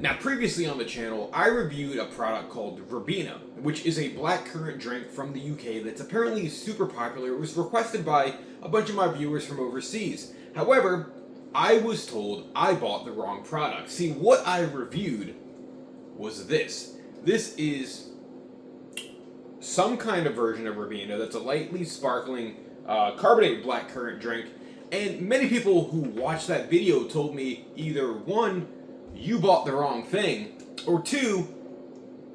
Now, previously on the channel, I reviewed a product called Ribena, which is a black currant drink from the UK that's apparently super popular. It was requested by a bunch of my viewers from overseas. However, I was told I bought the wrong product. See, what I reviewed was this. This is some kind of version of Ribena that's a lightly sparkling carbonated black currant drink. And many people who watched that video told me either one, you bought the wrong thing, or two,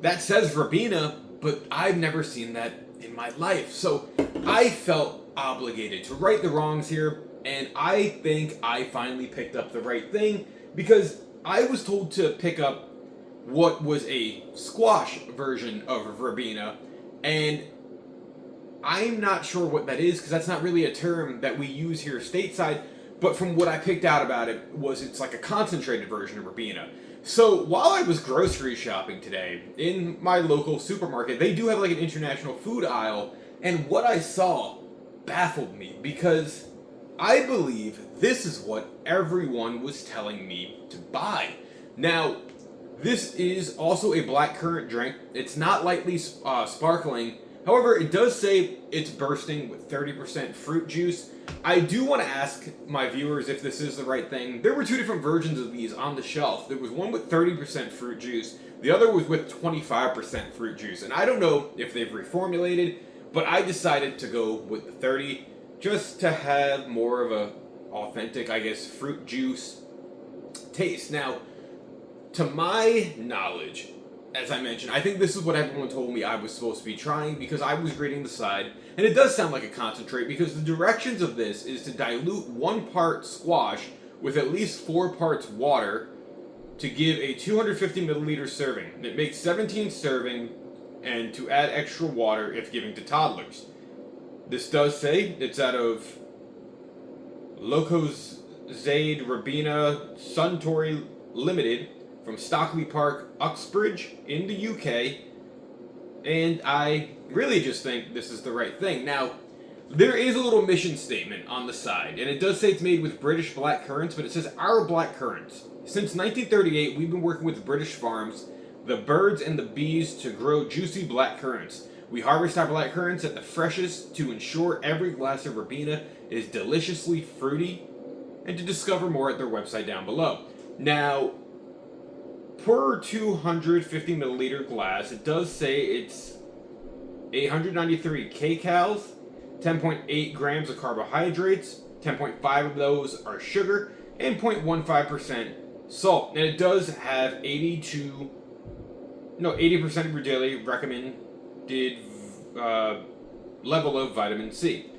that says Ribena, but I've never seen that in my life. So I felt obligated to right the wrongs here, and I think I finally picked up the right thing, because I was told to pick up what was a squash version of Ribena, and I'm not sure what that is, because that's not really a term that we use here stateside. But from what I picked out about it was it's like a concentrated version of Ribena. So while I was grocery shopping today in my local supermarket, they do have like an international food aisle, and what I saw baffled me, because I believe this is what everyone was telling me to buy. Now, this is also a black currant drink. It's not lightly sparkling. However, it does say it's bursting with 30% fruit juice. I do want to ask my viewers if this is the right thing. There were two different versions of these on the shelf. There was one with 30% fruit juice. The other was with 25% fruit juice. And I don't know if they've reformulated, but I decided to go with the 30 just to have more of a authentic, I guess, fruit juice taste. Now, to my knowledge, as I mentioned, I think this is what everyone told me I was supposed to be trying, because I was reading the side, and it does sound like a concentrate, because the directions of this is to dilute 1 part squash with at least 4 parts water to give a 250 milliliter serving. It makes 17 serving, and to add extra water if giving to toddlers. This does say it's out of Locozade Ribena Suntory Limited, from Stockley Park, Uxbridge, in the UK, and I really just think this is the right thing. Now, there is a little mission statement on the side, and it does say it's made with British black currants, but it says our black currants. Since 1938, we've been working with British farms, the birds and the bees, to grow juicy black currants. We harvest our black currants at the freshest to ensure every glass of Ribena is deliciously fruity, and to discover more at their website down below. Now, per 250 milliliter glass, it does say it's 893 kcals, 10.8 grams of carbohydrates, 10.5 of those are sugar, and 0.15% salt. And it does have 80% of your daily recommended level of vitamin C.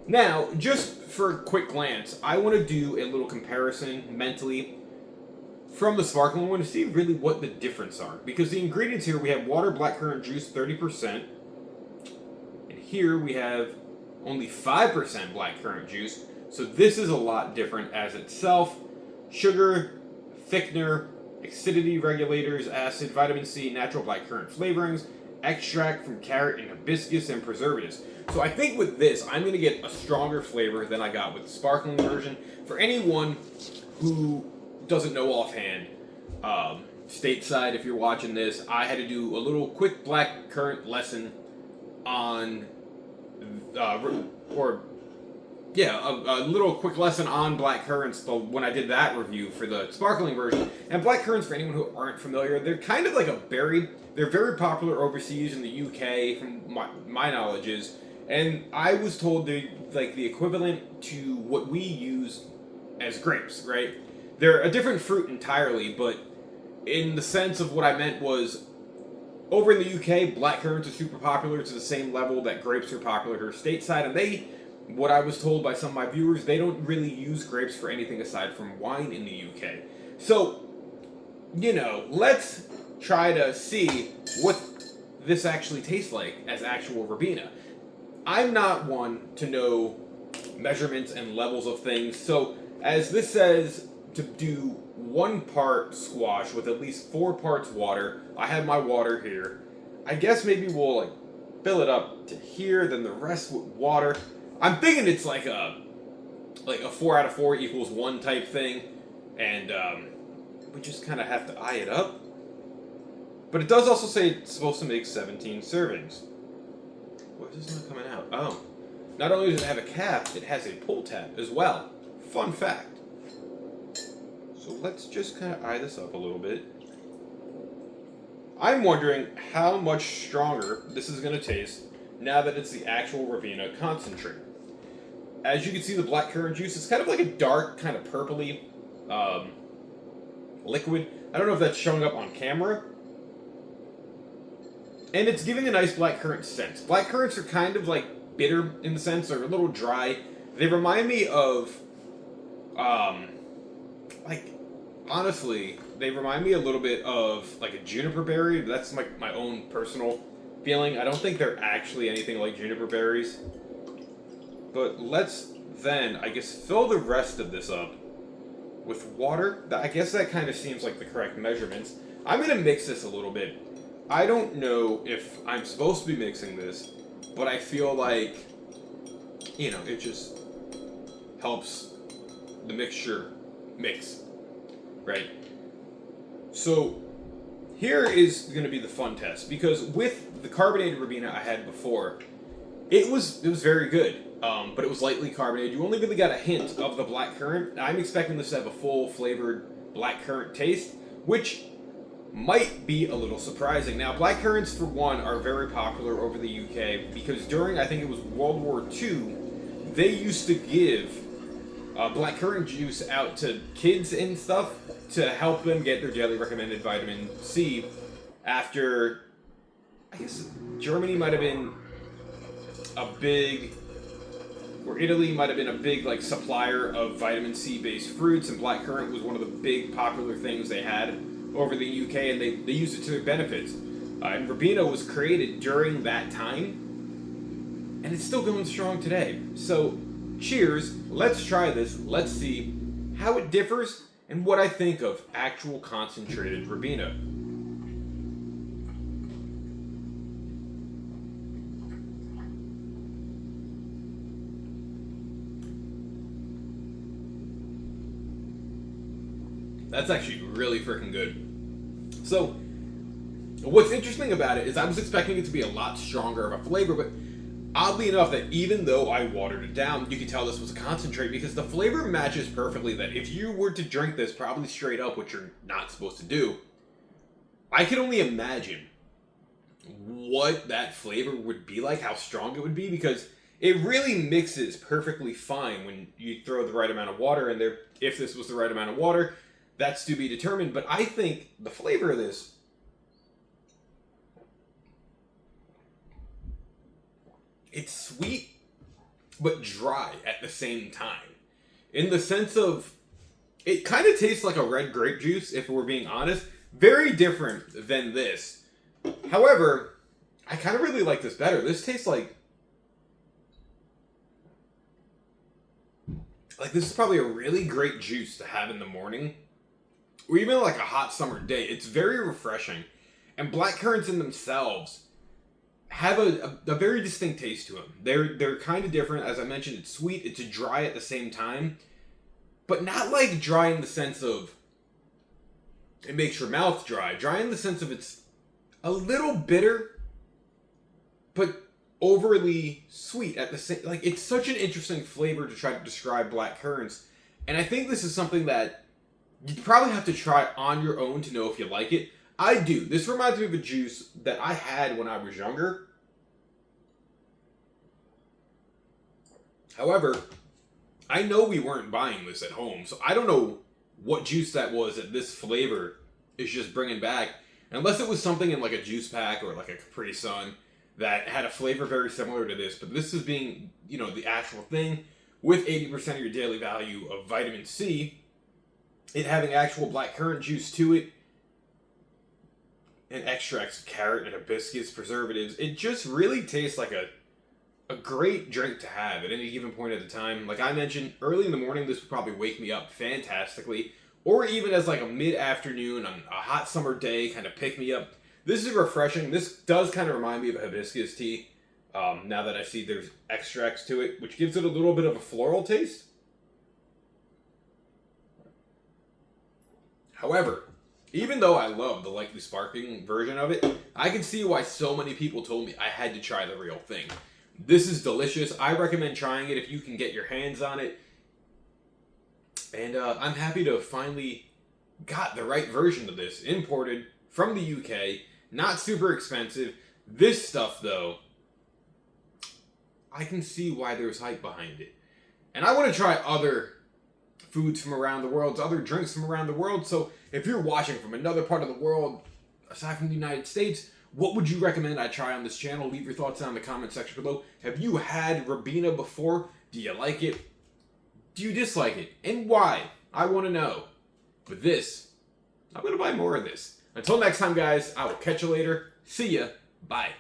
Now, just for a quick glance, I want to do a little comparison mentally from the sparkling one to see really what the difference are. Because the ingredients here, we have water, black currant juice, 30%. And here we have only 5% black currant juice. So this is a lot different as itself. Sugar, thickener, acidity regulators, acid, vitamin C, natural black currant flavorings, extract from carrot and hibiscus, and preservatives. So I think with this, I'm going to get a stronger flavor than I got with the sparkling version. For anyone who doesn't know offhand, stateside, if you're watching this, I had to do a little quick black currant lesson on, a little quick lesson on black currants when I did that review for the sparkling version. And black currants, for anyone who aren't familiar, they're kind of like a berry. They're very popular overseas in the UK, from my knowledge is. And I was told they're like the equivalent to what we use as grapes, right? They're a different fruit entirely, but in the sense of what I meant was, over in the UK, black currants are super popular to the same level that grapes are popular here stateside, and what I was told by some of my viewers, they don't really use grapes for anything aside from wine in the UK. So, let's try to see what this actually tastes like as actual Ribena. I'm not one to know measurements and levels of things, so as this says, to do 1 part squash with at least 4 parts water. I have my water here. I guess maybe we'll fill it up to here, then the rest with water. I'm thinking it's like a 4 out of 4 equals 1 type thing, and we just kind of have to eye it up. But it does also say it's supposed to make 17 servings. Why is this not coming out? Oh. Not only does it have a cap, it has a pull tab as well. Fun fact. So let's just kind of eye this up a little bit. I'm wondering how much stronger this is going to taste now that it's the actual Ribena concentrate. As you can see, the black currant juice is kind of like a dark, kind of purpley liquid. I don't know if that's showing up on camera. And it's giving a nice black currant scent. Black currants are kind of like bitter in the sense, they're a little dry. They remind me of, honestly, they remind me a little bit of like a juniper berry. That's like my own personal feeling. I don't think they're actually anything like juniper berries. But let's then, I guess, fill the rest of this up with water. I guess that kind of seems like the correct measurements. I'm going to mix this a little bit. I don't know if I'm supposed to be mixing this, but I feel like, you know, it just helps the mixture mix, right? So here is going to be the fun test, because with the carbonated Ribena I had before, it was very good, but it was lightly carbonated. You only really got a hint of the black currant. I'm expecting this to have a full flavored black currant taste, which might be a little surprising. Now, black currants, for one, are very popular over the UK because during, I think it was World War II, they used to give black currant juice out to kids and stuff to help them get their daily recommended vitamin C after, I guess, Germany might have been a big, or Italy might have been a big like supplier of vitamin C based fruits, and black currant was one of the big popular things they had over the UK, and they used it to their benefits. And Ribena was created during that time, and it's still going strong today. So, cheers, let's try this, let's see how it differs, and what I think of actual concentrated Ribena. That's actually really freaking good. So, what's interesting about it is I was expecting it to be a lot stronger of a flavor, but oddly enough, that even though I watered it down, you could tell this was a concentrate because the flavor matches perfectly. That if you were to drink this probably straight up, which you're not supposed to do, I can only imagine what that flavor would be like, how strong it would be, because it really mixes perfectly fine when you throw the right amount of water in there. If this was the right amount of water, that's to be determined, but I think the flavor of this, it's sweet but dry at the same time. In the sense of, it kind of tastes like a red grape juice, if we're being honest. Very different than this. However, I kind of really like this better. This tastes like this is probably a really great juice to have in the morning, or even like a hot summer day. It's very refreshing. And black currants in themselves have a very distinct taste to them. They're kind of different. As I mentioned, it's sweet, it's dry at the same time. But not like dry in the sense of it makes your mouth dry. Dry in the sense of it's a little bitter, but overly sweet at the same. Like, it's such an interesting flavor to try to describe black currants. And I think this is something that you probably have to try on your own to know if you like it. I do. This reminds me of a juice that I had when I was younger. However, I know we weren't buying this at home, so I don't know what juice that was that this flavor is just bringing back. Unless it was something in like a juice pack or like a Capri Sun that had a flavor very similar to this. But this is being, you know, the actual thing with 80% of your daily value of vitamin C. It having actual black currant juice to it, and extracts of carrot and hibiscus, preservatives. It just really tastes like a great drink to have at any given point at the time. Like I mentioned, early in the morning, this would probably wake me up fantastically. Or even as like a mid-afternoon on a hot summer day, kind of pick me up. This is refreshing. This does kind of remind me of a hibiscus tea, now that I see there's extracts to it, which gives it a little bit of a floral taste. However, Even though I love the lightly sparkling version of it, I can see why so many people told me I had to try the real thing. This is delicious. I recommend trying it if you can get your hands on it. And I'm happy to finally got the right version of this, imported from the UK, not super expensive. This stuff, though, I can see why there's hype behind it. And I want to try other foods from around the world, other drinks from around the world. So if you're watching from another part of the world, aside from the United States, what would you recommend I try on this channel? Leave your thoughts down in the comment section below. Have you had Ribena before? Do you like it? Do you dislike it? And why? I want to know. With this, I'm going to buy more of this. Until next time, guys, I will catch you later. See ya. Bye.